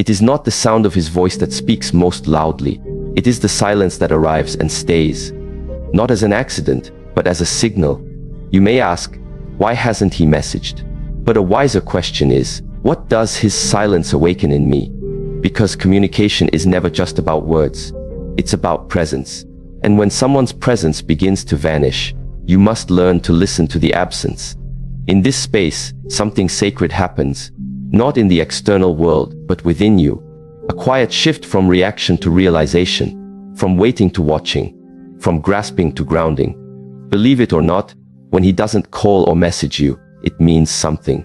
It is not the sound of his voice that speaks most loudly. It is the silence that arrives and stays. Not as an accident, but as a signal. You may ask, why hasn't he messaged? But a wiser question is, what does his silence awaken in me? Because communication is never just about words. It's about presence. And when someone's presence begins to vanish, you must learn to listen to the absence. In this space, something sacred happens, not in the external world, but within you. A quiet shift from reaction to realization, from waiting to watching, from grasping to grounding. Believe it or not, when he doesn't call or message you, it means something.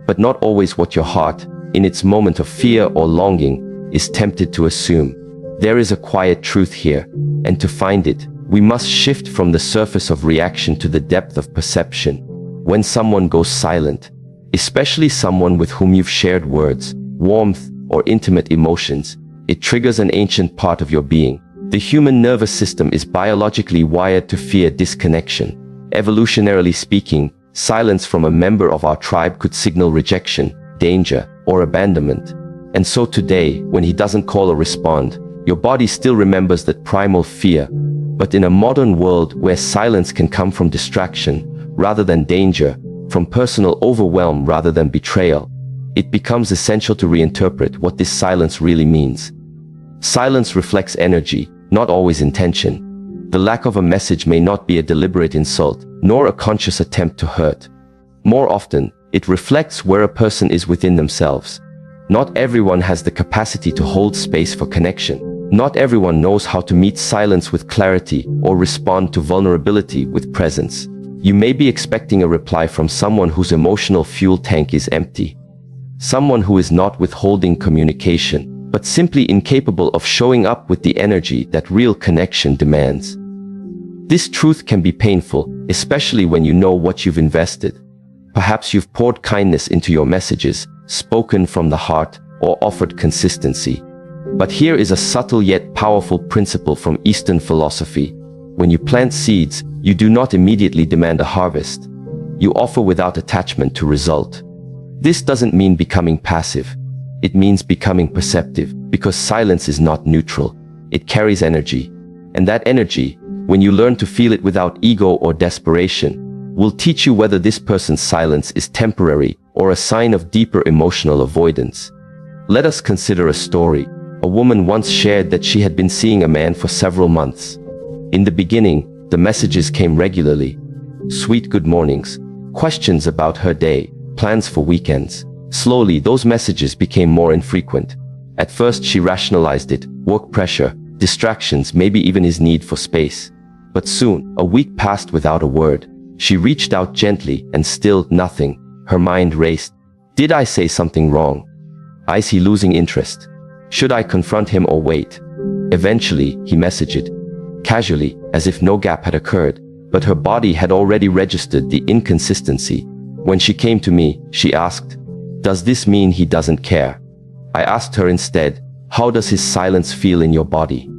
But not always what your heart, in its moment of fear or longing, is tempted to assume. There is a quiet truth here, and to find it, we must shift from the surface of reaction to the depth of perception. When someone goes silent, especially someone with whom you've shared words, warmth, or intimate emotions, it triggers an ancient part of your being. The human nervous system is biologically wired to fear disconnection. Evolutionarily speaking, silence from a member of our tribe could signal rejection, danger, or abandonment. And so today, when he doesn't call or respond, your body still remembers that primal fear. But in a modern world where silence can come from distraction rather than danger, from personal overwhelm rather than betrayal, it becomes essential to reinterpret what this silence really means. Silence reflects energy, not always intention. The lack of a message may not be a deliberate insult, nor a conscious attempt to hurt. More often, it reflects where a person is within themselves. Not everyone has the capacity to hold space for connection. Not everyone knows how to meet silence with clarity or respond to vulnerability with presence. You may be expecting a reply from someone whose emotional fuel tank is empty. Someone who is not withholding communication, but simply incapable of showing up with the energy that real connection demands. This truth can be painful, especially when you know what you've invested. Perhaps you've poured kindness into your messages, spoken from the heart, or offered consistency. But here is a subtle yet powerful principle from Eastern philosophy. When you plant seeds, you do not immediately demand a harvest. You offer without attachment to result. This doesn't mean becoming passive. It means becoming perceptive, because silence is not neutral. It carries energy. And that energy, when you learn to feel it without ego or desperation, will teach you whether this person's silence is temporary or a sign of deeper emotional avoidance. Let us consider a story. A woman once shared that she had been seeing a man for several months. In the beginning, the messages came regularly. Sweet good mornings, questions about her day, plans for weekends. Slowly, those messages became more infrequent. At first, she rationalized it, work pressure, distractions, maybe even his need for space. But soon, a week passed without a word. She reached out gently, and still nothing. Her mind raced. Did I say something wrong? Is he losing interest? Should I confront him or wait? Eventually, he messaged, casually, as if no gap had occurred, but her body had already registered the inconsistency. When she came to me, she asked, "Does this mean he doesn't care?" I asked her instead, "How does his silence feel in your body?"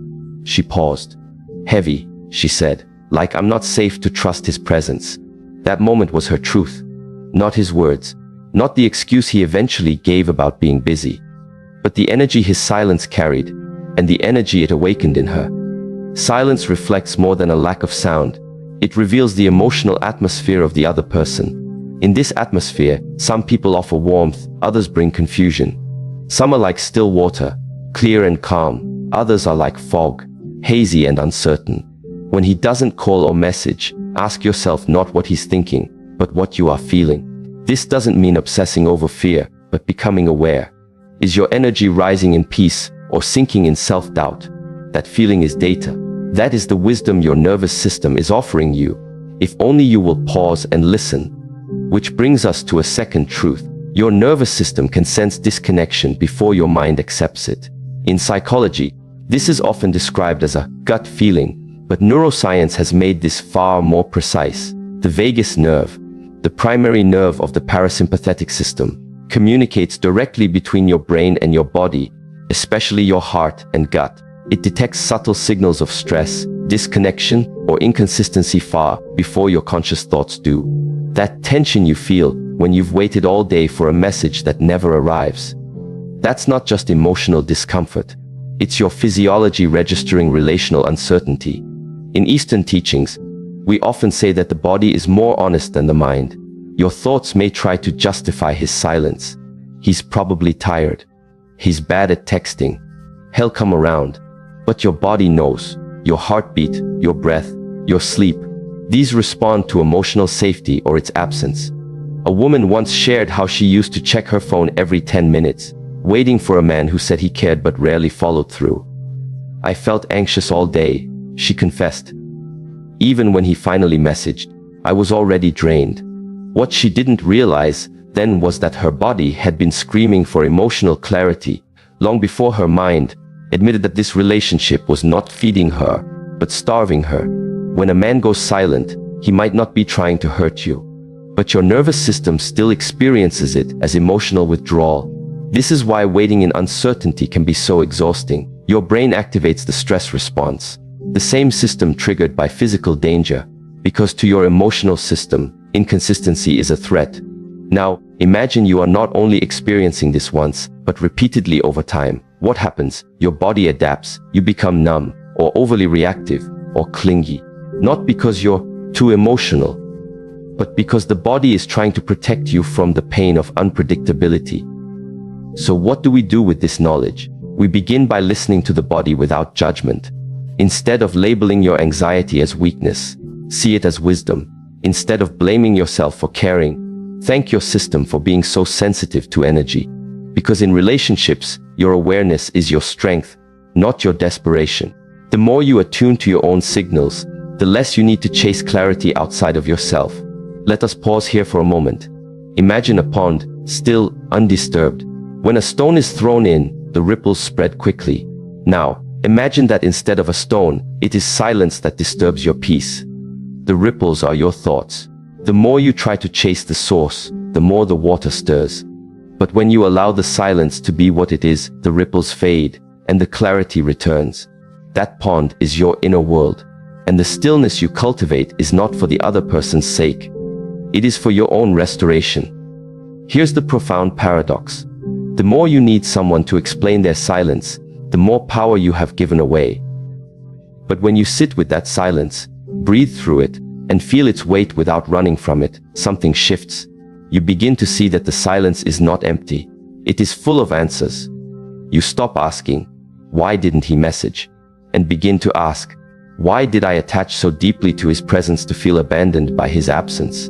She paused. "Heavy," she said, "like I'm not safe to trust his presence." That moment was her truth. Not his words, not the excuse he eventually gave about being busy, but the energy his silence carried, and the energy it awakened in her. Silence reflects more than a lack of sound. It reveals the emotional atmosphere of the other person. In this atmosphere, some people offer warmth, others bring confusion. Some are like still water, clear and calm. Others are like fog, hazy and uncertain. When he doesn't call or message, ask yourself not what he's thinking, but what you are feeling. This doesn't mean obsessing over fear, but becoming aware. Is your energy rising in peace or sinking in self-doubt? That feeling is data. That is the wisdom your nervous system is offering you, if only you will pause and listen. Which brings us to a second truth. Your nervous system can sense disconnection before your mind accepts it. In psychology, this is often described as a gut feeling, but neuroscience has made this far more precise. The vagus nerve, the primary nerve of the parasympathetic system, communicates directly between your brain and your body, especially your heart and gut. It detects subtle signals of stress, disconnection, or inconsistency far before your conscious thoughts do. That tension you feel when you've waited all day for a message that never arrives. That's not just emotional discomfort. It's your physiology registering relational uncertainty. In Eastern teachings, we often say that the body is more honest than the mind. Your thoughts may try to justify his silence. He's probably tired. He's bad at texting. He'll come around. But your body knows. Your heartbeat, your breath, your sleep. These respond to emotional safety or its absence. A woman once shared how she used to check her phone every 10 minutes, waiting for a man who said he cared but rarely followed through. I felt anxious all day, she confessed. Even when he finally messaged, I was already drained. What she didn't realize then was that her body had been screaming for emotional clarity long before her mind admitted that this relationship was not feeding her, but starving her. When a man goes silent, he might not be trying to hurt you, but your nervous system still experiences it as emotional withdrawal. This is why waiting in uncertainty can be so exhausting. Your brain activates the stress response, the same system triggered by physical danger, because to your emotional system, inconsistency is a threat. Now, imagine you are not only experiencing this once, but repeatedly over time. What happens? Your body adapts, you become numb, or overly reactive, or clingy. Not because you're too emotional, but because the body is trying to protect you from the pain of unpredictability. So what do we do with this knowledge? We begin by listening to the body without judgment. Instead of labeling your anxiety as weakness, see it as wisdom. Instead of blaming yourself for caring, thank your system for being so sensitive to energy. Because in relationships, your awareness is your strength, not your desperation. The more you attune to your own signals, the less you need to chase clarity outside of yourself. Let us pause here for a moment. Imagine a pond, still, undisturbed. When a stone is thrown in, the ripples spread quickly. Now, imagine that instead of a stone, it is silence that disturbs your peace. The ripples are your thoughts. The more you try to chase the source, the more the water stirs. But when you allow the silence to be what it is, the ripples fade, and the clarity returns. That pond is your inner world, and the stillness you cultivate is not for the other person's sake. It is for your own restoration. Here's the profound paradox. The more you need someone to explain their silence, the more power you have given away. But when you sit with that silence, breathe through it, and feel its weight without running from it, something shifts. You begin to see that the silence is not empty. It is full of answers. You stop asking, why didn't he message? And begin to ask, why did I attach so deeply to his presence to feel abandoned by his absence?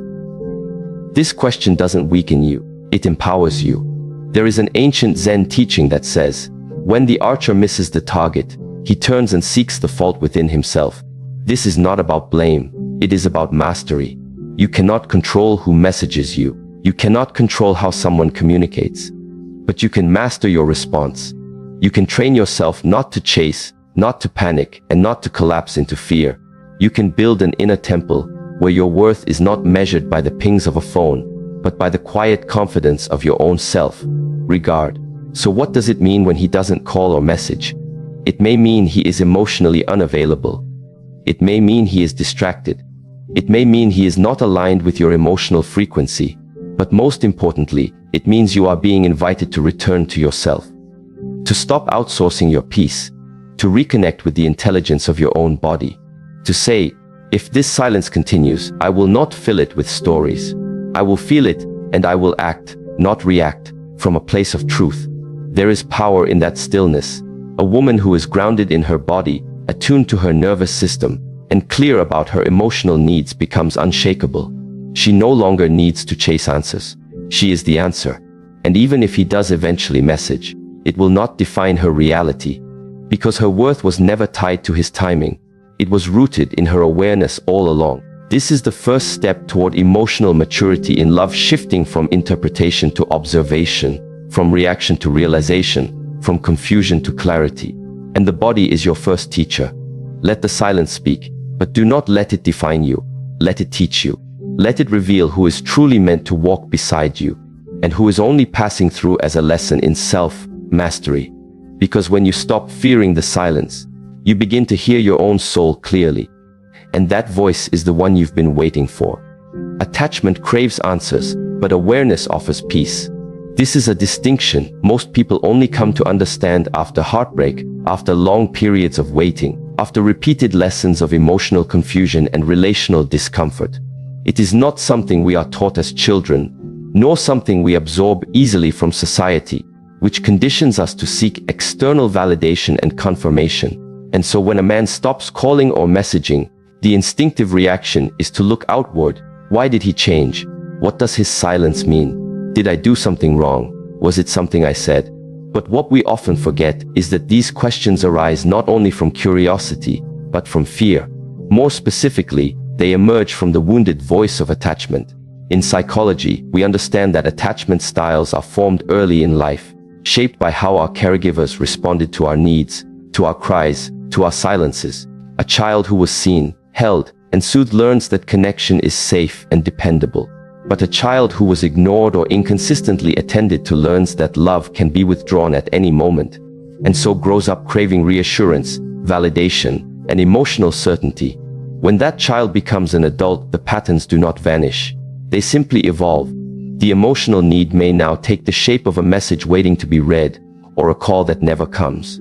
This question doesn't weaken you, it empowers you. There is an ancient Zen teaching that says, when the archer misses the target, he turns and seeks the fault within himself. This is not about blame, it is about mastery. You cannot control who messages you. You cannot control how someone communicates. But you can master your response. You can train yourself not to chase, not to panic, and not to collapse into fear. You can build an inner temple where your worth is not measured by the pings of a phone, but by the quiet confidence of your own self-regard. So what does it mean when he doesn't call or message? It may mean he is emotionally unavailable. It may mean he is distracted. It may mean he is not aligned with your emotional frequency. But most importantly, it means you are being invited to return to yourself. To stop outsourcing your peace. To reconnect with the intelligence of your own body. To say, if this silence continues, I will not fill it with stories. I will feel it, and I will act, not react, from a place of truth. There is power in that stillness. A woman who is grounded in her body, attuned to her nervous system, and clear about her emotional needs becomes unshakable. She no longer needs to chase answers. She is the answer. And even if he does eventually message, it will not define her reality. Because her worth was never tied to his timing. It was rooted in her awareness all along. This is the first step toward emotional maturity in love, shifting from interpretation to observation, from reaction to realization, from confusion to clarity. And the body is your first teacher. Let the silence speak, but do not let it define you. Let it teach you. Let it reveal who is truly meant to walk beside you, and who is only passing through as a lesson in self-mastery. Because when you stop fearing the silence, you begin to hear your own soul clearly. And that voice is the one you've been waiting for. Attachment craves answers, but awareness offers peace. This is a distinction most people only come to understand after heartbreak, after long periods of waiting, after repeated lessons of emotional confusion and relational discomfort. It is not something we are taught as children, nor something we absorb easily from society, which conditions us to seek external validation and confirmation. And so when a man stops calling or messaging, the instinctive reaction is to look outward. Why did he change? What does his silence mean? Did I do something wrong? Was it something I said? But what we often forget is that these questions arise not only from curiosity, but from fear. More specifically, they emerge from the wounded voice of attachment. In psychology, we understand that attachment styles are formed early in life, shaped by how our caregivers responded to our needs, to our cries, to our silences. A child who was seen, held, and soothed learns that connection is safe and dependable. But a child who was ignored or inconsistently attended to learns that love can be withdrawn at any moment, and so grows up craving reassurance, validation, and emotional certainty. When that child becomes an adult, the patterns do not vanish. They simply evolve. The emotional need may now take the shape of a message waiting to be read, or a call that never comes.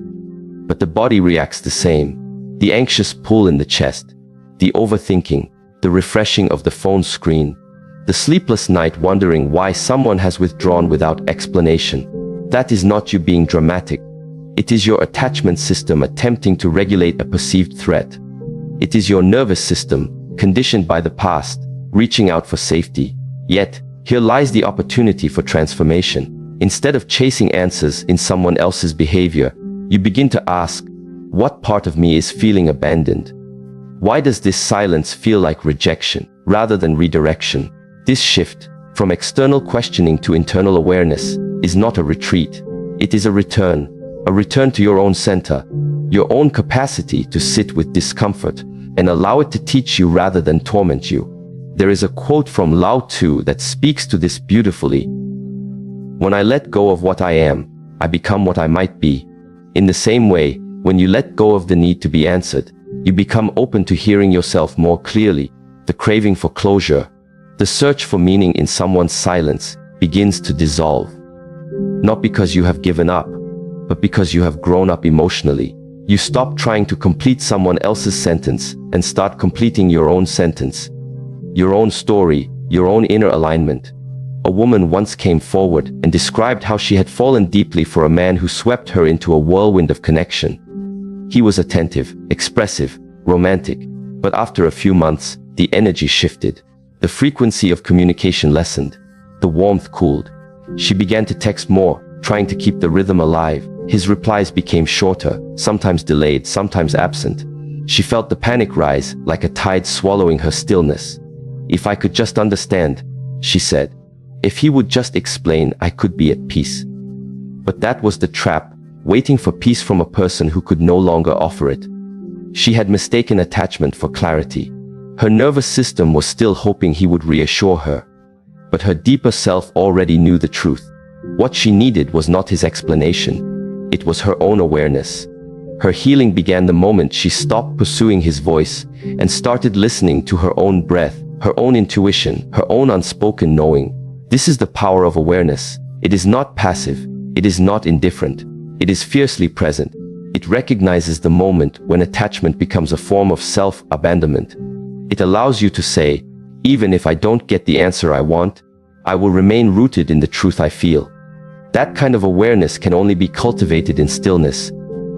But the body reacts the same. The anxious pull in the chest, the overthinking, the refreshing of the phone screen, the sleepless night wondering why someone has withdrawn without explanation. That is not you being dramatic. It is your attachment system attempting to regulate a perceived threat. It is your nervous system, conditioned by the past, reaching out for safety. Yet, here lies the opportunity for transformation. Instead of chasing answers in someone else's behavior, you begin to ask, what part of me is feeling abandoned? Why does this silence feel like rejection rather than redirection? This shift, from external questioning to internal awareness, is not a retreat. It is a return to your own center, your own capacity to sit with discomfort and allow it to teach you rather than torment you. There is a quote from Lao Tzu that speaks to this beautifully. When I let go of what I am, I become what I might be. In the same way, when you let go of the need to be answered, you become open to hearing yourself more clearly. The craving for closure, the search for meaning in someone's silence, begins to dissolve. Not because you have given up, but because you have grown up emotionally. You stop trying to complete someone else's sentence and start completing your own sentence. Your own story, your own inner alignment. A woman once came forward and described how she had fallen deeply for a man who swept her into a whirlwind of connection. He was attentive, expressive, romantic, but after a few months, the energy shifted. The frequency of communication lessened. The warmth cooled. She began to text more, trying to keep the rhythm alive. His replies became shorter, sometimes delayed, sometimes absent. She felt the panic rise, like a tide swallowing her stillness. If I could just understand, she said. If he would just explain, I could be at peace. But that was the trap, waiting for peace from a person who could no longer offer it. She had mistaken attachment for clarity. Her nervous system was still hoping he would reassure her. But her deeper self already knew the truth. What she needed was not his explanation. It was her own awareness. Her healing began the moment she stopped pursuing his voice and started listening to her own breath, her own intuition, her own unspoken knowing. This is the power of awareness. It is not passive. It is not indifferent. It is fiercely present. It recognizes the moment when attachment becomes a form of self-abandonment. It allows you to say, even if I don't get the answer I want, I will remain rooted in the truth I feel. That kind of awareness can only be cultivated in stillness,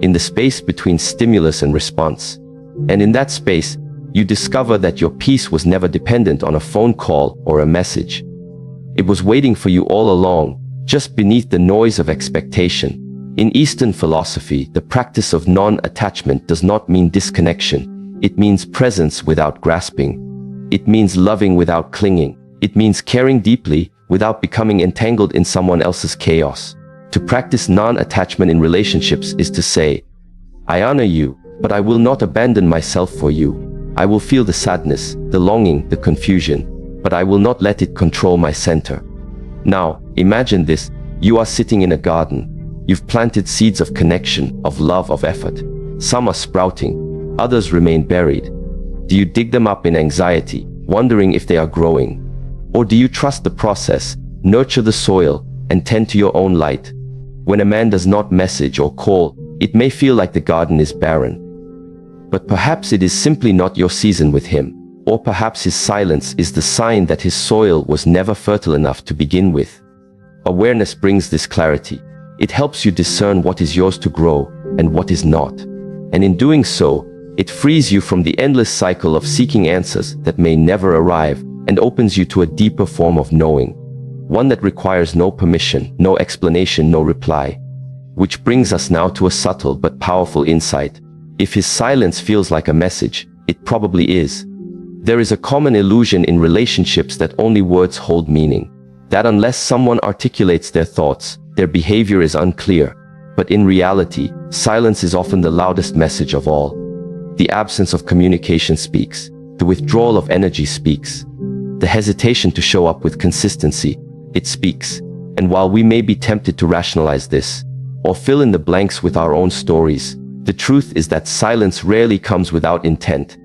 in the space between stimulus and response. And in that space, you discover that your peace was never dependent on a phone call or a message. It was waiting for you all along, just beneath the noise of expectation. In Eastern philosophy, the practice of non-attachment does not mean disconnection. It means presence without grasping. It means loving without clinging. It means caring deeply without becoming entangled in someone else's chaos. To practice non-attachment in relationships is to say, I honor you, but I will not abandon myself for you. I will feel the sadness, the longing, the confusion, but I will not let it control my center. Now, imagine this. You are sitting in a garden. You've planted seeds of connection, of love, of effort. Some are sprouting, others remain buried. Do you dig them up in anxiety, wondering if they are growing? Or do you trust the process, nurture the soil, and tend to your own light. When a man does not message or call, it may feel like the garden is barren. But perhaps it is simply not your season with him, or perhaps his silence is the sign that his soil was never fertile enough to begin with. Awareness brings this clarity. It helps you discern what is yours to grow and what is not. And in doing so, it frees you from the endless cycle of seeking answers that may never arrive and opens you to a deeper form of knowing, one that requires no permission, no explanation, no reply. Which brings us now to a subtle but powerful insight. If his silence feels like a message, it probably is. There is a common illusion in relationships that only words hold meaning, that unless someone articulates their thoughts, their behavior is unclear. But in reality, silence is often the loudest message of all. The absence of communication speaks. The withdrawal of energy speaks. The hesitation to show up with consistency, it speaks. And while we may be tempted to rationalize this, or fill in the blanks with our own stories, the truth is that silence rarely comes without intent.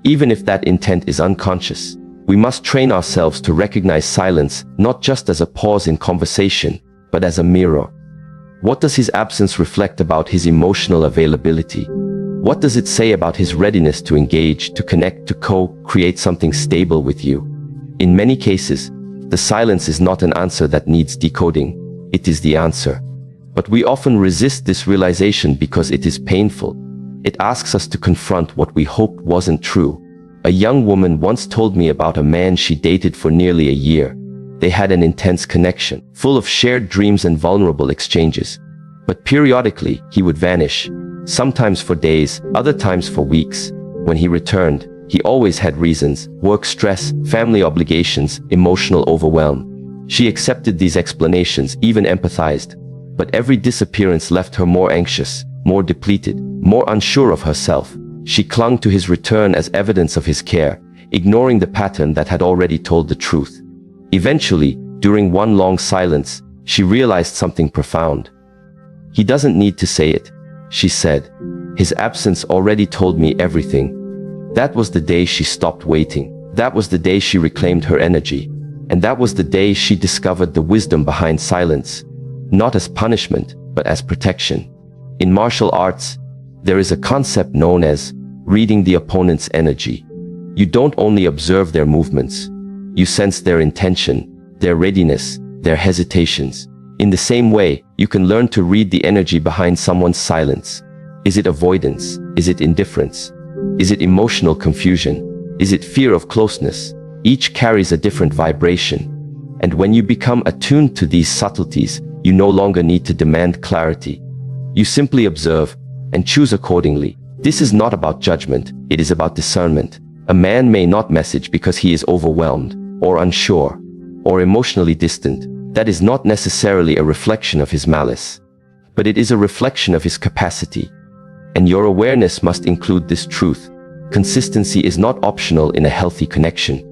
Even if that intent is unconscious, we must train ourselves to recognize silence not just as a pause in conversation, but as a mirror. What does his absence reflect about his emotional availability? What does it say about his readiness to engage, to connect, to co-create something stable with you? In many cases, the silence is not an answer that needs decoding. It is the answer. But we often resist this realization because it is painful. It asks us to confront what we hoped wasn't true. A young woman once told me about a man she dated for nearly a year. They had an intense connection, full of shared dreams and vulnerable exchanges. But periodically, he would vanish, sometimes for days, other times for weeks. When he returned, he always had reasons: work stress, family obligations, emotional overwhelm. She accepted these explanations, even empathized. But every disappearance left her more anxious, more depleted, more unsure of herself. She clung to his return as evidence of his care, ignoring the pattern that had already told the truth. Eventually, during one long silence, she realized something profound. "He doesn't need to say it," she said. "His absence already told me everything." That was the day she stopped waiting. That was the day she reclaimed her energy. And that was the day she discovered the wisdom behind silence, not as punishment, but as protection. In martial arts, there is a concept known as reading the opponent's energy. You don't only observe their movements, you sense their intention, their readiness, their hesitations. In the same way, you can learn to read the energy behind someone's silence. Is it avoidance? Is it indifference? Is it emotional confusion? Is it fear of closeness? Each carries a different vibration. And when you become attuned to these subtleties, you no longer need to demand clarity. You simply observe and choose accordingly. This is not about judgment, it is about discernment. A man may not message because he is overwhelmed, or unsure, or emotionally distant. That is not necessarily a reflection of his malice, but it is a reflection of his capacity. And your awareness must include this truth. Consistency is not optional in a healthy connection.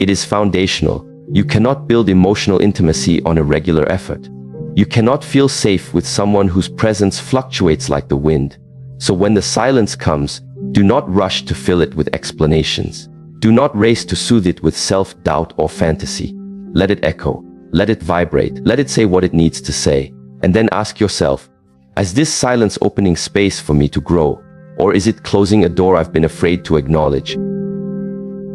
It is foundational. You cannot build emotional intimacy on a regular effort. You cannot feel safe with someone whose presence fluctuates like the wind. So when the silence comes, do not rush to fill it with explanations. Do not race to soothe it with self-doubt or fantasy. Let it echo. Let it vibrate. Let it say what it needs to say. And then ask yourself, is this silence opening space for me to grow? Or is it closing a door I've been afraid to acknowledge?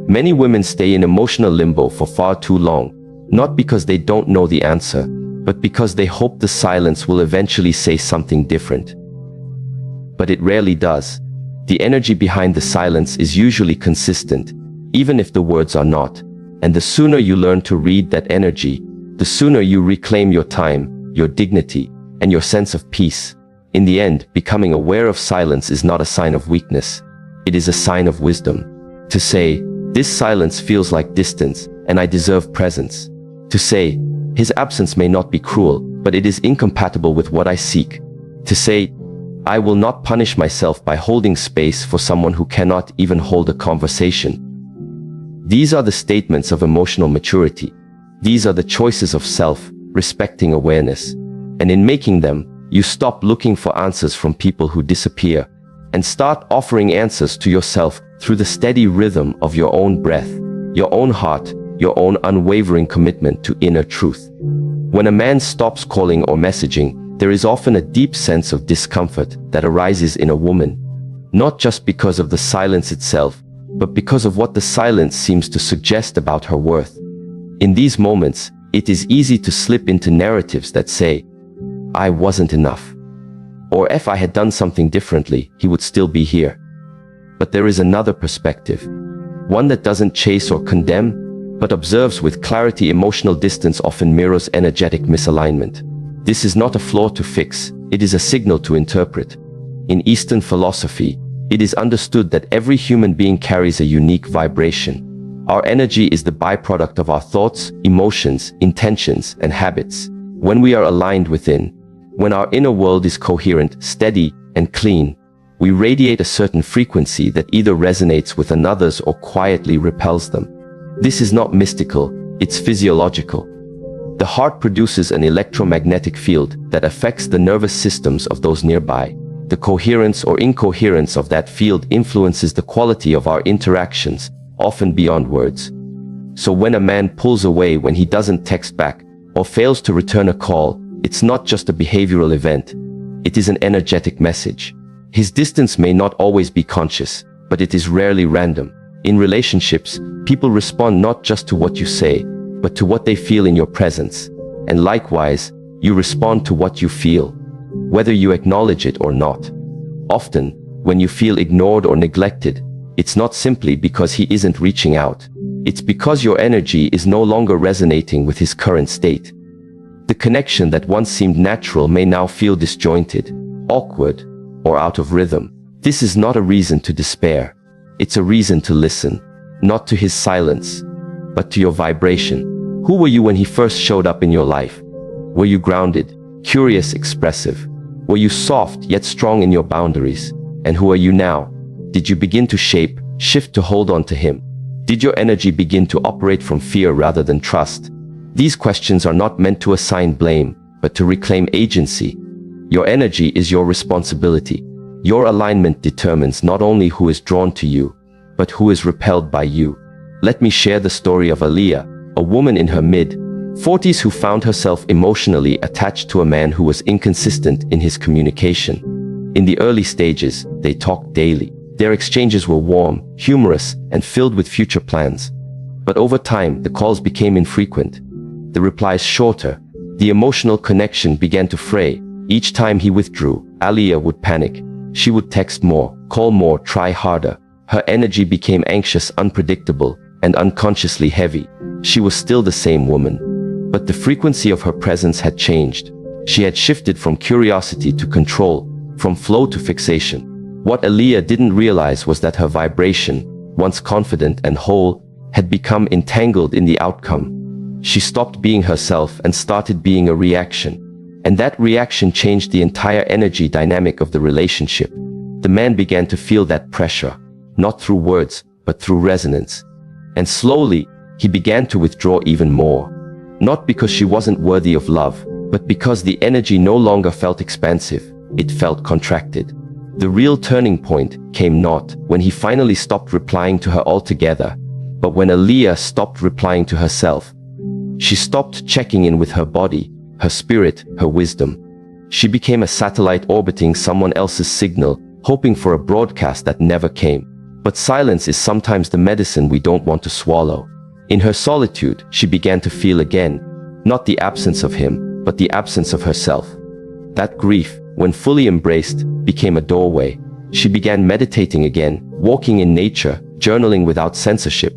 Many women stay in emotional limbo for far too long, not because they don't know the answer, but because they hope the silence will eventually say something different. But it rarely does. The energy behind the silence is usually consistent, even if the words are not. And the sooner you learn to read that energy, the sooner you reclaim your time, your dignity, and your sense of peace. In the end, becoming aware of silence is not a sign of weakness. It is a sign of wisdom. To say, this silence feels like distance, and I deserve presence. To say, his absence may not be cruel, but it is incompatible with what I seek. To say, I will not punish myself by holding space for someone who cannot even hold a conversation. These are the statements of emotional maturity. These are the choices of self-respecting awareness. And in making them, you stop looking for answers from people who disappear and start offering answers to yourself through the steady rhythm of your own breath, your own heart, your own unwavering commitment to inner truth. When a man stops calling or messaging, there is often a deep sense of discomfort that arises in a woman, not just because of the silence itself, but because of what the silence seems to suggest about her worth. In these moments, it is easy to slip into narratives that say, "I wasn't enough," or "If I had done something differently, he would still be here." But there is another perspective, one that doesn't chase or condemn, but observes with clarity. Emotional distance often mirrors energetic misalignment. This is not a flaw to fix, it is a signal to interpret. In Eastern philosophy, it is understood that every human being carries a unique vibration. Our energy is the byproduct of our thoughts, emotions, intentions, and habits. When we are aligned within, when our inner world is coherent, steady, and clean, we radiate a certain frequency that either resonates with another's or quietly repels them. This is not mystical, it's physiological. The heart produces an electromagnetic field that affects the nervous systems of those nearby. The coherence or incoherence of that field influences the quality of our interactions, often beyond words. So when a man pulls away, when he doesn't text back, or fails to return a call, it's not just a behavioral event. It is an energetic message. His distance may not always be conscious, but it is rarely random. In relationships, people respond not just to what you say, but to what they feel in your presence. And likewise, you respond to what you feel, whether you acknowledge it or not. Often, when you feel ignored or neglected, it's not simply because he isn't reaching out. It's because your energy is no longer resonating with his current state. The connection that once seemed natural may now feel disjointed, awkward, or out of rhythm. This is not a reason to despair. It's a reason to listen, not to his silence, but to your vibration. Who were you when he first showed up in your life? Were you grounded, curious, expressive? Were you soft yet strong in your boundaries? And who are you now? Did you begin to shift to hold on to him? Did your energy begin to operate from fear rather than trust? These questions are not meant to assign blame, but to reclaim agency. Your energy is your responsibility. Your alignment determines not only who is drawn to you, but who is repelled by you. Let me share the story of Aliyah, a woman in her mid-40s who found herself emotionally attached to a man who was inconsistent in his communication. In the early stages, they talked daily. Their exchanges were warm, humorous, and filled with future plans. But over time, the calls became infrequent, the replies shorter. The emotional connection began to fray. Each time he withdrew, Aliyah would panic. She would text more, call more, try harder. Her energy became anxious, unpredictable, and unconsciously heavy. She was still the same woman, but the frequency of her presence had changed. She had shifted from curiosity to control, from flow to fixation. What Aliyah didn't realize was that her vibration, once confident and whole, had become entangled in the outcome. She stopped being herself and started being a reaction. And that reaction changed the entire energy dynamic of the relationship. The man began to feel that pressure, not through words, but through resonance. And slowly, he began to withdraw even more. Not because she wasn't worthy of love, but because the energy no longer felt expansive, it felt contracted. The real turning point came not when he finally stopped replying to her altogether, but when Aliyah stopped replying to herself. She stopped checking in with her body, her spirit, her wisdom. She became a satellite orbiting someone else's signal, hoping for a broadcast that never came. But silence is sometimes the medicine we don't want to swallow. In her solitude, she began to feel again, not the absence of him, but the absence of herself. That grief, when fully embraced, became a doorway. She began meditating again, walking in nature, journaling without censorship.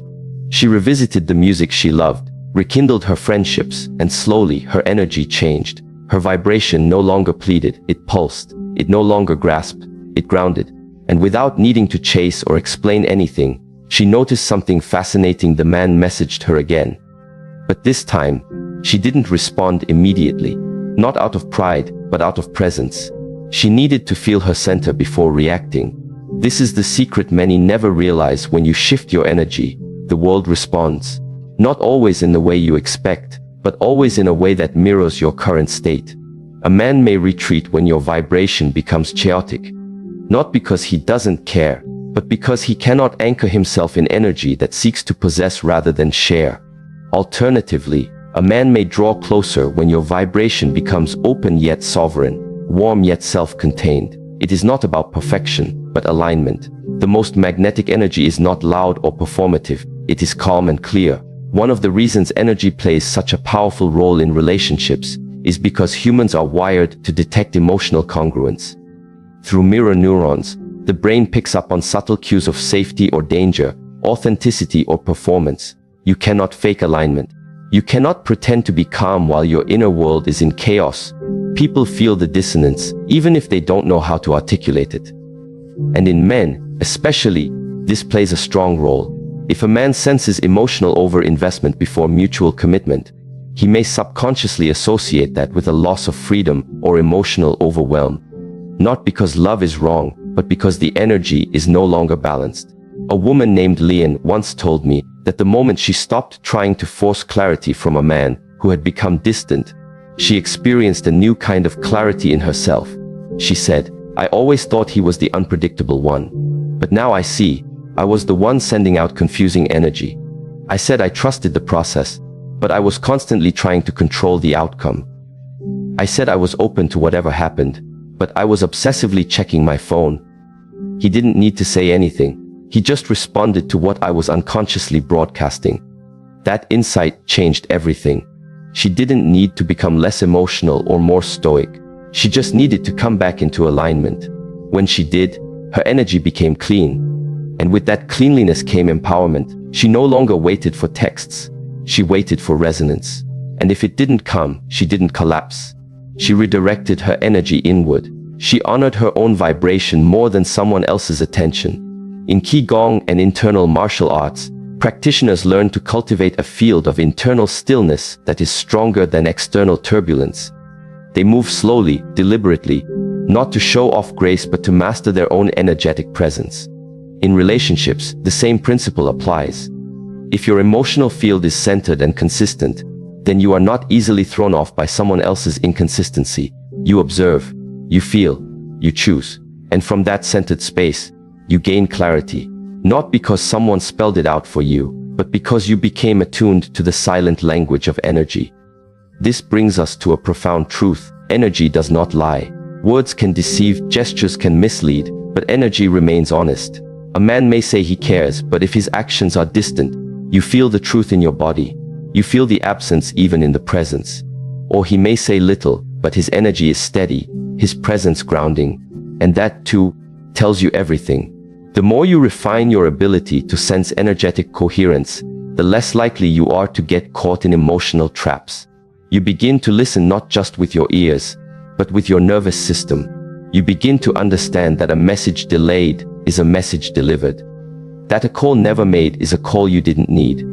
She revisited the music she loved, rekindled her friendships, and slowly her energy changed. Her vibration no longer pleaded, it pulsed. It no longer grasped, it grounded. And without needing to chase or explain anything, she noticed something fascinating. The man messaged her again. But this time, she didn't respond immediately. Not out of pride, but out of presence. She needed to feel her center before reacting. This is the secret many never realize. When you shift your energy, the world responds. Not always in the way you expect, but always in a way that mirrors your current state. A man may retreat when your vibration becomes chaotic. Not because he doesn't care, but because he cannot anchor himself in energy that seeks to possess rather than share. Alternatively, A man may draw closer when your vibration becomes open yet sovereign, warm yet self-contained. It is not about perfection, but alignment. The most magnetic energy is not loud or performative. It is calm and clear. One of the reasons energy plays such a powerful role in relationships is because humans are wired to detect emotional congruence. Through mirror neurons, the brain picks up on subtle cues of safety or danger, authenticity or performance. You cannot fake alignment. You cannot pretend to be calm while your inner world is in chaos. People feel the dissonance, even if they don't know how to articulate it. And in men, especially, this plays a strong role. If a man senses emotional overinvestment before mutual commitment, he may subconsciously associate that with a loss of freedom or emotional overwhelm. Not because love is wrong, but because the energy is no longer balanced. A woman named Lian once told me that the moment she stopped trying to force clarity from a man who had become distant, she experienced a new kind of clarity in herself. She said, "I always thought he was the unpredictable one. But now I see, I was the one sending out confusing energy. I said I trusted the process, but I was constantly trying to control the outcome. I said I was open to whatever happened, but I was obsessively checking my phone." He didn't need to say anything. He just responded to what I was unconsciously broadcasting. That insight changed everything. She didn't need to become less emotional or more stoic. She just needed to come back into alignment. When she did, her energy became clean. And with that cleanliness came empowerment. She no longer waited for texts. She waited for resonance. And if it didn't come, she didn't collapse. She redirected her energy inward. She honored her own vibration more than someone else's attention. In Qigong and internal martial arts, practitioners learn to cultivate a field of internal stillness that is stronger than external turbulence. They move slowly, deliberately, not to show off grace but to master their own energetic presence. In relationships, the same principle applies. If your emotional field is centered and consistent, then you are not easily thrown off by someone else's inconsistency. You observe, you feel, you choose. And from that centered space, you gain clarity. Not because someone spelled it out for you, but because you became attuned to the silent language of energy. This brings us to a profound truth. Energy does not lie. Words can deceive, gestures can mislead, but energy remains honest. A man may say he cares, but if his actions are distant, you feel the truth in your body. You feel the absence even in the presence. Or he may say little, but his energy is steady, his presence grounding. And that too tells you everything. The more you refine your ability to sense energetic coherence, the less likely you are to get caught in emotional traps. You begin to listen not just with your ears, but with your nervous system. You begin to understand that a message delayed is a message delivered. That a call never made is a call you didn't need.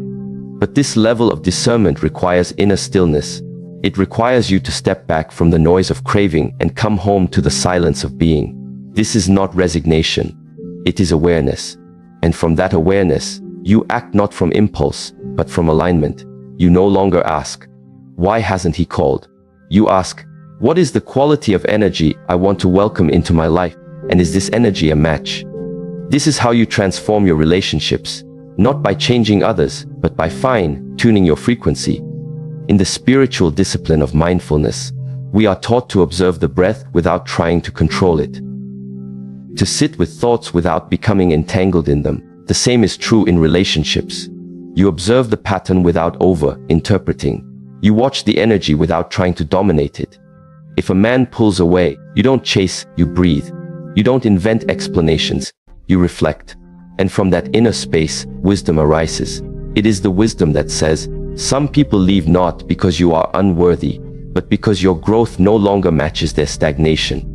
But this level of discernment requires inner stillness. It requires you to step back from the noise of craving and come home to the silence of being. This is not resignation. It is awareness. And from that awareness, you act not from impulse, but from alignment. You no longer ask, "Why hasn't he called?" You ask, "What is the quality of energy I want to welcome into my life? And is this energy a match?" This is how you transform your relationships, not by changing others, but by fine-tuning your frequency. In the spiritual discipline of mindfulness, we are taught to observe the breath without trying to control it. To sit with thoughts without becoming entangled in them. The same is true in relationships. You observe the pattern without over-interpreting. You watch the energy without trying to dominate it. If a man pulls away, you don't chase, you breathe. You don't invent explanations, you reflect. And from that inner space, wisdom arises. It is the wisdom that says, some people leave not because you are unworthy, but because your growth no longer matches their stagnation.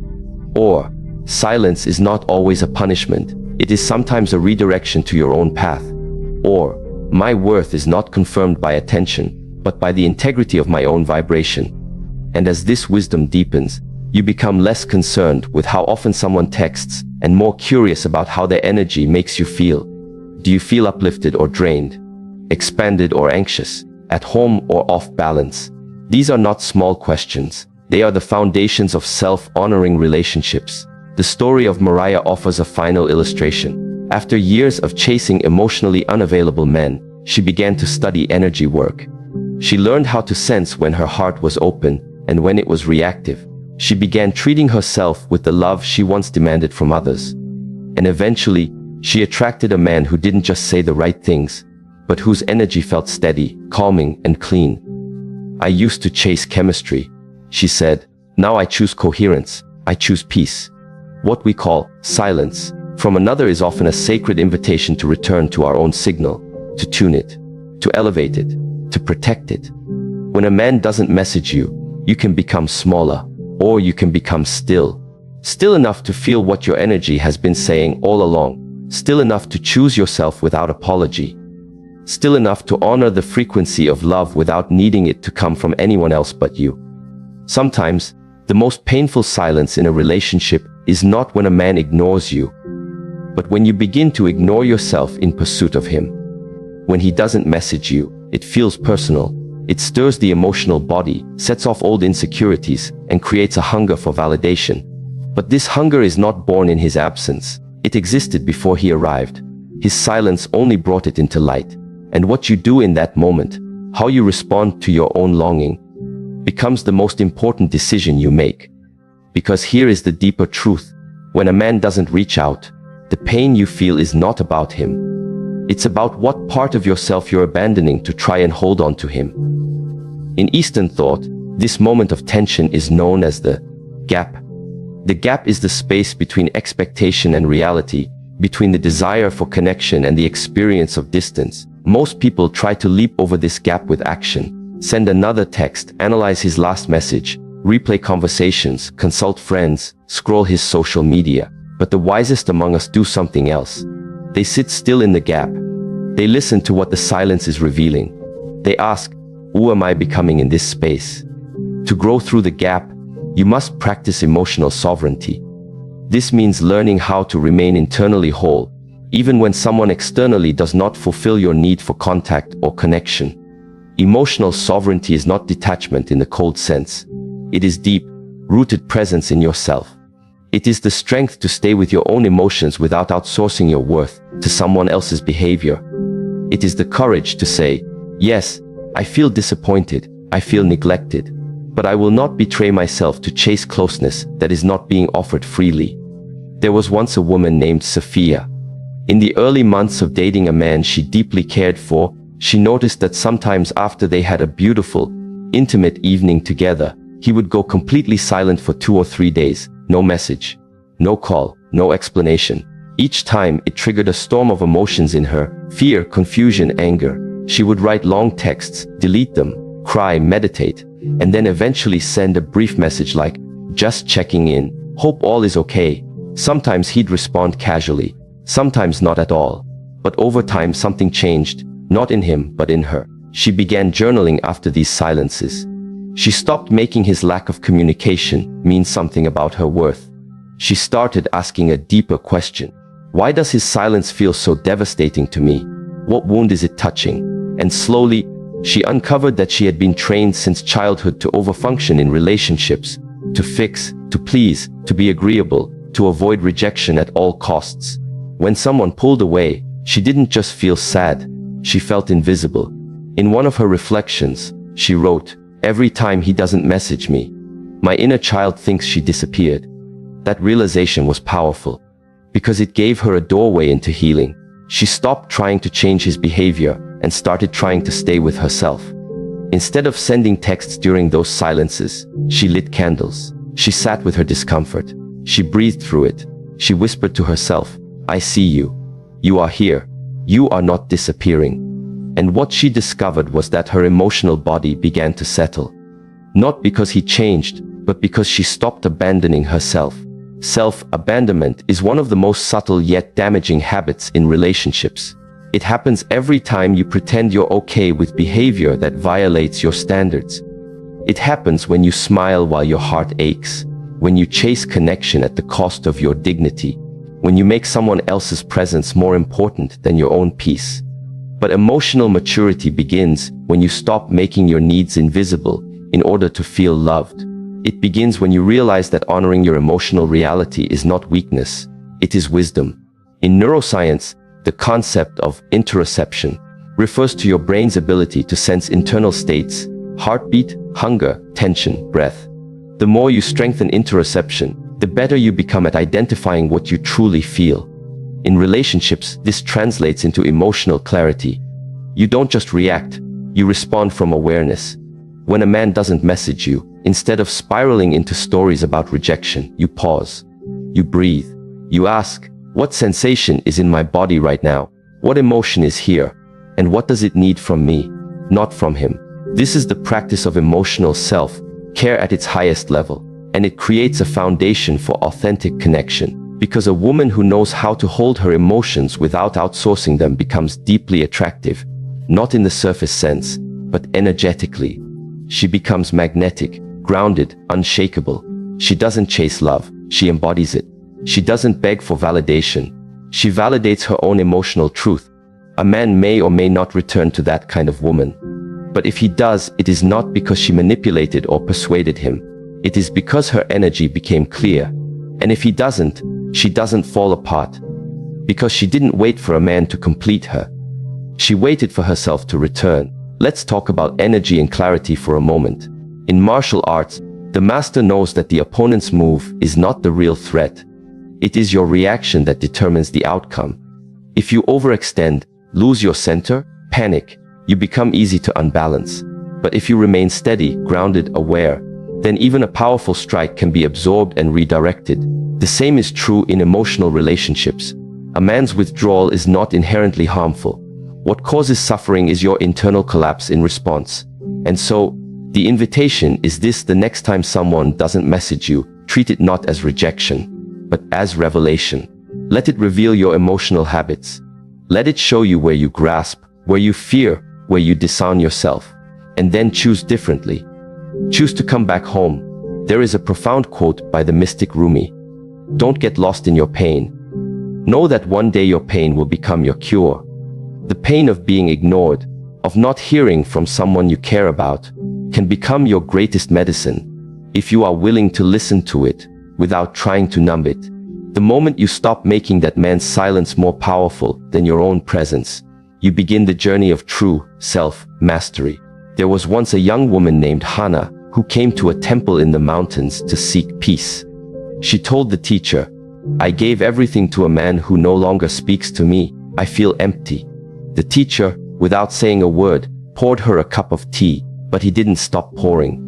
Or, silence is not always a punishment. It is sometimes a redirection to your own path. Or, my worth is not confirmed by attention, but by the integrity of my own vibration. And as this wisdom deepens, you become less concerned with how often someone texts and more curious about how their energy makes you feel. Do you feel uplifted or drained? Expanded or anxious? At home or off balance? These are not small questions. They are the foundations of self-honoring relationships. The story of Mariah offers a final illustration. After years of chasing emotionally unavailable men, she began to study energy work. She learned how to sense when her heart was open and when it was reactive. She began treating herself with the love she once demanded from others. And eventually, she attracted a man who didn't just say the right things, but whose energy felt steady, calming, and clean. "I used to chase chemistry," she said. "Now I choose coherence. I choose peace." What we call silence from another is often a sacred invitation to return to our own signal, to tune it, to elevate it, to protect it. When a man doesn't message you, you can become smaller, or you can become still. Still enough to feel what your energy has been saying all along. Still enough to choose yourself without apology. Still enough to honor the frequency of love without needing it to come from anyone else but you. Sometimes, the most painful silence in a relationship is not when a man ignores you, but when you begin to ignore yourself in pursuit of him. When he doesn't message you, it feels personal. It stirs the emotional body, sets off old insecurities, and creates a hunger for validation. But this hunger is not born in his absence. It existed before he arrived. His silence only brought it into light. And what you do in that moment, how you respond to your own longing, becomes the most important decision you make. Because here is the deeper truth. When a man doesn't reach out, the pain you feel is not about him. It's about what part of yourself you're abandoning to try and hold on to him. In Eastern thought, this moment of tension is known as the gap. The gap is the space between expectation and reality, between the desire for connection and the experience of distance. Most people try to leap over this gap with action. Send another text, analyze his last message, replay conversations, consult friends, scroll his social media. But the wisest among us do something else. They sit still in the gap. They listen to what the silence is revealing. They ask, who am I becoming in this space? To grow through the gap, you must practice emotional sovereignty. This means learning how to remain internally whole, even when someone externally does not fulfill your need for contact or connection. Emotional sovereignty is not detachment in the cold sense. It is deep, rooted presence in yourself. It is the strength to stay with your own emotions without outsourcing your worth to someone else's behavior. It is the courage to say, yes, I feel disappointed, I feel neglected, but I will not betray myself to chase closeness that is not being offered freely. There was once a woman named Sophia. In the early months of dating a man she deeply cared for, she noticed that sometimes after they had a beautiful, intimate evening together, he would go completely silent for 2 or 3 days. No message, no call, no explanation. Each time it triggered a storm of emotions in her: fear, confusion, anger. She would write long texts, delete them, cry, meditate, and then eventually send a brief message like, just checking in, hope all is okay. Sometimes he'd respond casually, sometimes not at all. But over time something changed, not in him, but in her. She began journaling after these silences. She stopped making his lack of communication mean something about her worth. She started asking a deeper question. Why does his silence feel so devastating to me? What wound is it touching? And slowly, she uncovered that she had been trained since childhood to overfunction in relationships, to fix, to please, to be agreeable, to avoid rejection at all costs. When someone pulled away, she didn't just feel sad, she felt invisible. In one of her reflections, she wrote, "Every time he doesn't message me, my inner child thinks she disappeared." That realization was powerful, because it gave her a doorway into healing. She stopped trying to change his behavior and started trying to stay with herself. Instead of sending texts during those silences, she lit candles. She sat with her discomfort. She breathed through it. She whispered to herself, "I see you. You are here. You are not disappearing." And what she discovered was that her emotional body began to settle. Not because he changed, but because she stopped abandoning herself. Self-abandonment is one of the most subtle yet damaging habits in relationships. It happens every time you pretend you're okay with behavior that violates your standards. It happens when you smile while your heart aches, when you chase connection at the cost of your dignity, when you make someone else's presence more important than your own peace. But emotional maturity begins when you stop making your needs invisible in order to feel loved. It begins when you realize that honoring your emotional reality is not weakness, it is wisdom. In neuroscience, the concept of interoception, refers to your brain's ability to sense internal states, heartbeat, hunger, tension, breath. The more you strengthen interoception, the better you become at identifying what you truly feel. In relationships, this translates into emotional clarity. You don't just react, you respond from awareness. When a man doesn't message you, instead of spiraling into stories about rejection, you pause. You breathe. You ask, what sensation is in my body right now? What emotion is here? And what does it need from me, not from him? This is the practice of emotional self-care at its highest level, and it creates a foundation for authentic connection. Because a woman who knows how to hold her emotions without outsourcing them becomes deeply attractive, not in the surface sense, but energetically. She becomes magnetic, grounded, unshakable. She doesn't chase love, she embodies it. She doesn't beg for validation. She validates her own emotional truth. A man may or may not return to that kind of woman. But if he does, it is not because she manipulated or persuaded him. It is because her energy became clear. And if he doesn't, she doesn't fall apart. Because she didn't wait for a man to complete her. She waited for herself to return. Let's talk about energy and clarity for a moment. In martial arts, the master knows that the opponent's move is not the real threat. It is your reaction that determines the outcome. If you overextend, lose your center, panic, you become easy to unbalance. But if you remain steady, grounded, aware, then even a powerful strike can be absorbed and redirected. The same is true in emotional relationships. A man's withdrawal is not inherently harmful. What causes suffering is your internal collapse in response. And so, the invitation is this: the next time someone doesn't message you, treat it not as rejection, but as revelation. Let it reveal your emotional habits. Let it show you where you grasp, where you fear, where you disarm yourself. And then choose differently. Choose to come back home. There is a profound quote by the mystic Rumi. Don't get lost in your pain. Know that one day your pain will become your cure. The pain of being ignored, of not hearing from someone you care about, can become your greatest medicine if you are willing to listen to it without trying to numb it. The moment you stop making that man's silence more powerful than your own presence, you begin the journey of true self-mastery. There was once a young woman named Hannah who came to a temple in the mountains to seek peace. She told the teacher, "I gave everything to a man who no longer speaks to me. I feel empty." The teacher, without saying a word, poured her a cup of tea, but he didn't stop pouring.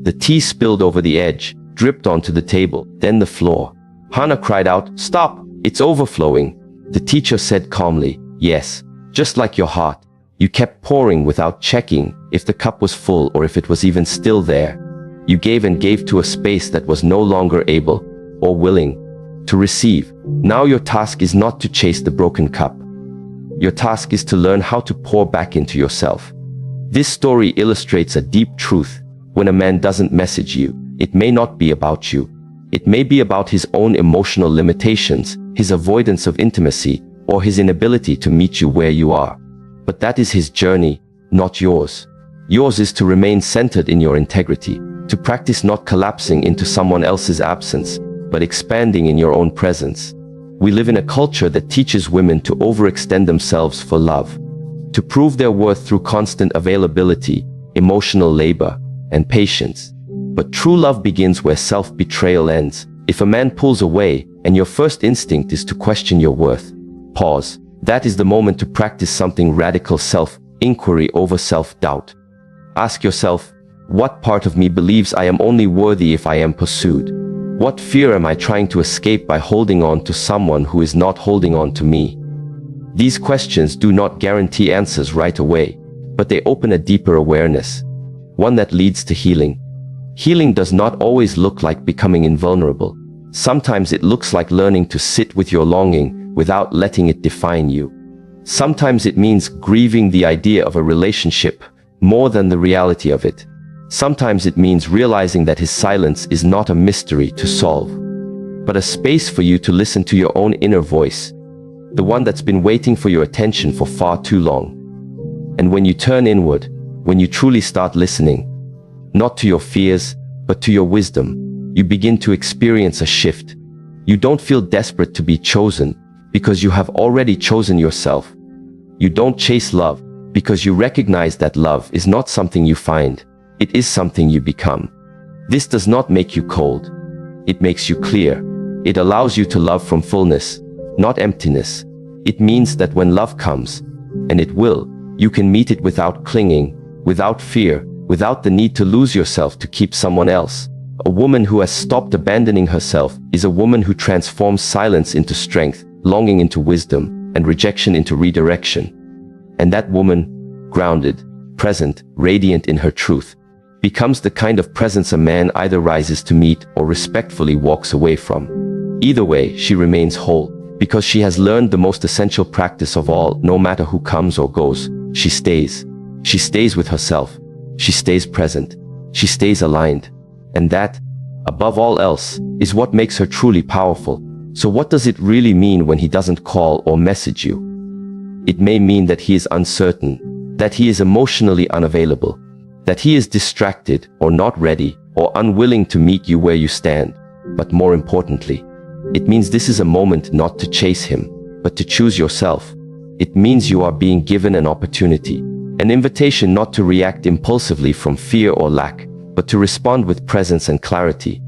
The tea spilled over the edge, dripped onto the table, then the floor. Hannah cried out, "Stop! It's overflowing." The teacher said calmly, "Yes, just like your heart. You kept pouring without checking if the cup was full or if it was even still there. You gave and gave to a space that was no longer able or willing to receive. Now your task is not to chase the broken cup. Your task is to learn how to pour back into yourself." This story illustrates a deep truth. When a man doesn't message you, it may not be about you. It may be about his own emotional limitations, his avoidance of intimacy, or his inability to meet you where you are. But that is his journey, not yours. Yours is to remain centered in your integrity, to practice not collapsing into someone else's absence, but expanding in your own presence. We live in a culture that teaches women to overextend themselves for love, to prove their worth through constant availability, emotional labor, and patience. But true love begins where self-betrayal ends. If a man pulls away, and your first instinct is to question your worth, pause. That is the moment to practice something radical: self-inquiry over self-doubt. Ask yourself, what part of me believes I am only worthy if I am pursued? What fear am I trying to escape by holding on to someone who is not holding on to me? These questions do not guarantee answers right away, but they open a deeper awareness, one that leads to healing. Healing does not always look like becoming invulnerable. Sometimes it looks like learning to sit with your longing without letting it define you. Sometimes it means grieving the idea of a relationship more than the reality of it. Sometimes it means realizing that his silence is not a mystery to solve, but a space for you to listen to your own inner voice, the one that's been waiting for your attention for far too long. And when you turn inward, when you truly start listening, not to your fears, but to your wisdom, you begin to experience a shift. You don't feel desperate to be chosen, because you have already chosen yourself. You don't chase love, because you recognize that love is not something you find, it is something you become. This does not make you cold. It makes you clear. It allows you to love from fullness, not emptiness. It means that when love comes, and it will, you can meet it without clinging, without fear, without the need to lose yourself to keep someone else. A woman who has stopped abandoning herself is a woman who transforms silence into strength, longing into wisdom, and rejection into redirection. And that woman, grounded, present, radiant in her truth, becomes the kind of presence a man either rises to meet or respectfully walks away from. Either way, she remains whole, because she has learned the most essential practice of all. No matter who comes or goes, she stays. She stays with herself. She stays present. She stays aligned. And that, above all else, is what makes her truly powerful. So what does it really mean when he doesn't call or message you? It may mean that he is uncertain, that he is emotionally unavailable, that he is distracted or not ready or unwilling to meet you where you stand. But more importantly, it means this is a moment not to chase him, but to choose yourself. It means you are being given an opportunity, an invitation not to react impulsively from fear or lack, but to respond with presence and clarity,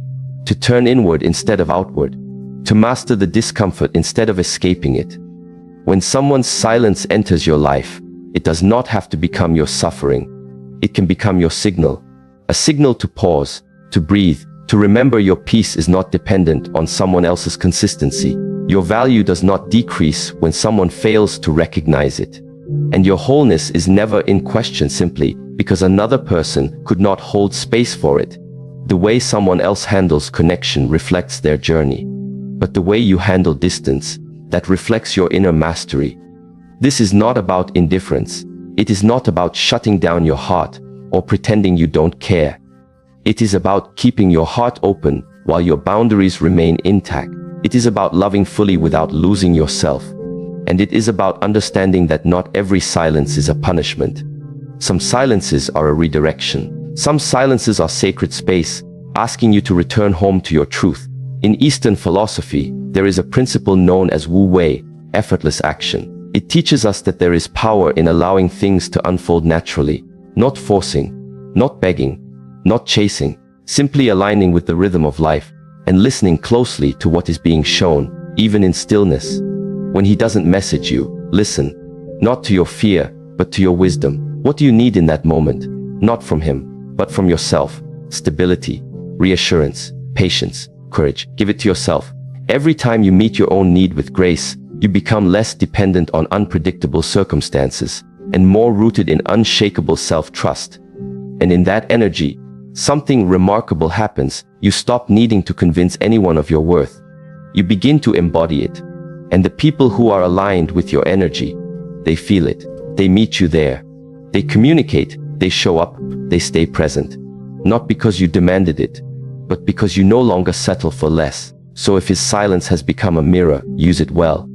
to turn inward instead of outward, to master the discomfort instead of escaping it. When someone's silence enters your life, it does not have to become your suffering. It can become your signal, a signal to pause, to breathe, to remember your peace is not dependent on someone else's consistency. Your value does not decrease when someone fails to recognize it. And your wholeness is never in question simply because another person could not hold space for it. The way someone else handles connection reflects their journey. But the way you handle distance, that reflects your inner mastery. This is not about indifference. It is not about shutting down your heart or pretending you don't care. It is about keeping your heart open while your boundaries remain intact. It is about loving fully without losing yourself. And it is about understanding that not every silence is a punishment. Some silences are a redirection. Some silences are sacred space, asking you to return home to your truth. In Eastern philosophy, there is a principle known as Wu Wei, effortless action. It teaches us that there is power in allowing things to unfold naturally, not forcing, not begging, not chasing, simply aligning with the rhythm of life and listening closely to what is being shown, even in stillness. When he doesn't message you, listen, not to your fear, but to your wisdom. What do you need in that moment? Not from him, but from yourself. Stability, reassurance, patience, courage. Give it to yourself. Every time you meet your own need with grace, you become less dependent on unpredictable circumstances and more rooted in unshakable self-trust. And in that energy, something remarkable happens. You stop needing to convince anyone of your worth. You begin to embody it. And the people who are aligned with your energy, they feel it. They meet you there. They communicate. They show up. They stay present. Not because you demanded it, but because you no longer settle for less. So if his silence has become a mirror, use it well.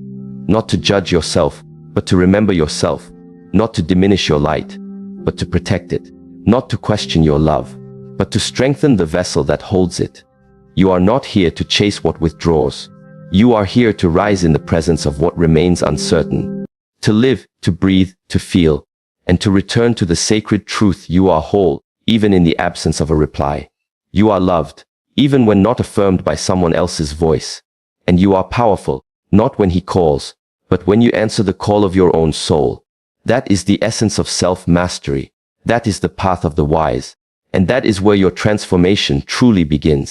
Not to judge yourself, but to remember yourself. Not to diminish your light, but to protect it. Not to question your love, but to strengthen the vessel that holds it. You are not here to chase what withdraws. You are here to rise in the presence of what remains uncertain. To live, to breathe, to feel, and to return to the sacred truth. You are whole, even in the absence of a reply. You are loved, even when not affirmed by someone else's voice. And you are powerful, not when he calls, but when you answer the call of your own soul. That is the essence of self-mastery. That is the path of the wise. And that is where your transformation truly begins.